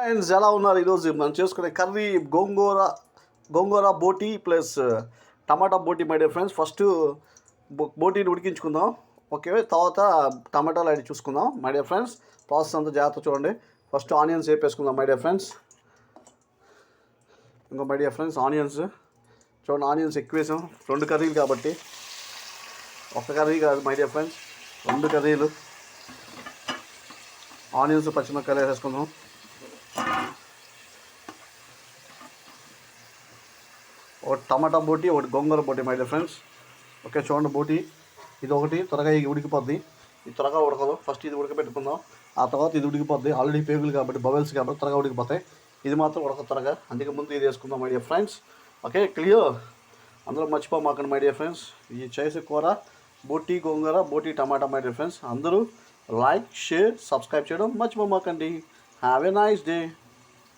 Friends ఎలా ఉన్నారు? ఈరోజు మనం చేసుకునే కర్రీ గోంగూర బోటీ ప్లస్ టమాటా బోటీ మై డియర్ ఫ్రెండ్స్. ఫస్ట్ బోటీని ఉడికించుకుందాం, ఓకే. తర్వాత టమాటాలు అవి చూసుకుందాం మై డియర్ ఫ్రెండ్స్. ప్రాసెస్ అంతా జాగ్రత్త చూడండి. ఫస్ట్ ఆనియన్స్ వేపేసుకుందాం మై డియర్ ఫ్రెండ్స్. ఇంకో మై డియర్ ఫ్రెండ్స్ ఆనియన్స్ చూడండి, ఆనియన్స్ ఎక్కువ వేసాం, 2 కర్రీలు కాబట్టి. ఒక కర్రీ కాదు మై డియర్ ఫ్రెండ్స్, 2 కర్రీలు. ఆనియన్స్ పచ్చిమిరపకాయలు వేసేసుకుందాం. ఒకటి టమాటా బోటి, ఒకటి గోంగూర బోటి మై డియర్ ఫ్రెండ్స్. ఓకే చూడండి, బోటి ఇది ఒకటి త్వరగా ఉడికిపోద్ది. ఇది త్వరగా ఉడకదు, ఫస్ట్ ఇది ఉడకబెట్టుకుందాం. ఆ తర్వాత ఇది ఉడికిపోద్ది, ఆల్రెడీ పేగులు కాబట్టి బబల్స్ కాబట్టి త్వరగా ఉడికిపోతాయి. ఇది మాత్రం ఉడక త్వరగా, అందుకే ముందు ఇది వేసుకుందాం my dear friends. Okay clear, అందరూ మర్చిపోమాకండి మై డియర్ ఫ్రెండ్స్. ఈ చేసే కూర బోటి గోంగూర బోటి టమాటా మై డియర్ ఫ్రెండ్స్. అందరూ లైక్ షేర్ సబ్స్క్రైబ్ చేయడం మర్చిపోమాకండి. Have a nice day.